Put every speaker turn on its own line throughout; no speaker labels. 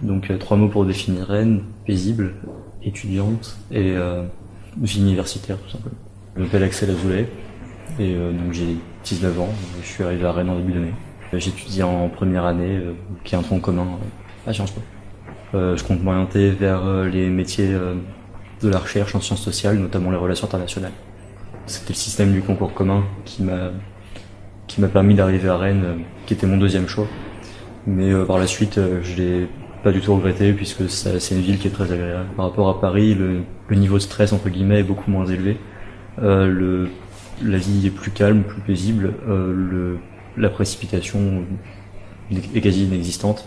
Donc 3 mots pour définir Rennes: paisible, étudiante et vie universitaire tout simplement. Je m'appelle Axel Azoulay et donc j'ai 19 ans, je suis arrivé à Rennes en début d'année. J'étudie en première année, qui est un tronc commun à Sciences Po. Je compte m'orienter vers les métiers de la recherche en sciences sociales, notamment les relations internationales. C'était le système du concours commun qui m'a permis d'arriver à Rennes, qui était mon deuxième choix. Mais par la suite, je l'ai pas du tout regretté puisque c'est une ville qui est très agréable. Par rapport à Paris, le niveau de stress entre guillemets est beaucoup moins élevé. La vie est plus calme, plus paisible. La précipitation est quasi inexistante.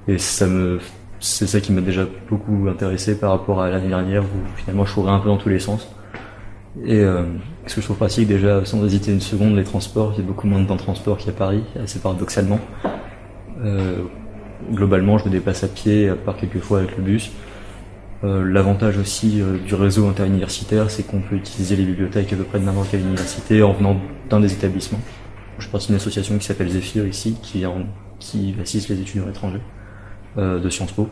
Et c'est ça qui m'a déjà beaucoup intéressé par rapport à l'année dernière où finalement je courais un peu dans tous les sens. Et ce que je trouve pratique déjà, sans hésiter une seconde, les transports, il y a beaucoup moins de temps de transport qu'à Paris, assez paradoxalement. Globalement, je me déplace à pied, à part quelques fois avec le bus. L'avantage aussi du réseau interuniversitaire, c'est qu'on peut utiliser les bibliothèques à peu près de n'importe quelle université en venant d'un des établissements. Je fais partie d'une association qui s'appelle Zephyr ici, qui assiste les étudiants étrangers de Sciences Po.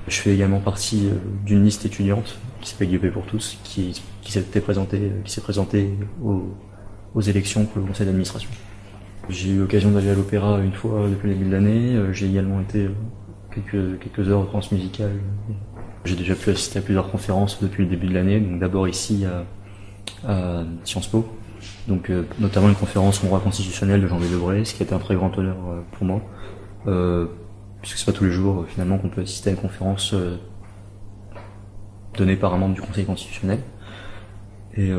Je fais également partie d'une liste étudiante qui s'appelle IEP pour tous, qui s'est présentée aux élections pour le conseil d'administration. J'ai eu l'occasion d'aller à l'opéra une fois depuis le début de l'année. J'ai également été quelques heures au transmusical. J'ai déjà pu assister à plusieurs conférences depuis le début de l'année, donc d'abord ici à Sciences Po, donc notamment une conférence en droit constitutionnel de Jean-Louis Debré, ce qui était un très grand honneur pour moi, puisque c'est pas tous les jours finalement qu'on peut assister à une conférence donnée par un membre du Conseil constitutionnel. Et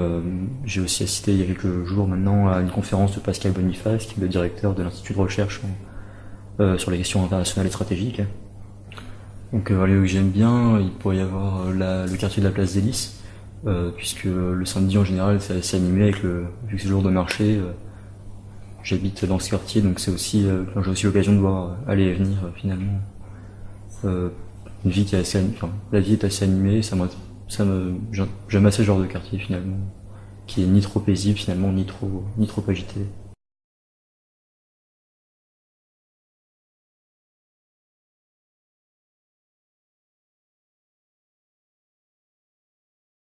j'ai aussi assisté il y a quelques jours maintenant à une conférence de Pascal Boniface, qui est le directeur de l'Institut de recherche sur les questions internationales et stratégiques. Donc là où j'aime bien, il pourrait y avoir le quartier de la place des Lys, puisque le samedi en général c'est assez animé vu que c'est le jour de marché. J'habite dans ce quartier, donc c'est aussi j'ai aussi l'occasion de voir aller et venir finalement. Une vie qui est la vie est assez animée, j'aime assez ce genre de quartier finalement, qui est ni trop paisible finalement, ni trop agité.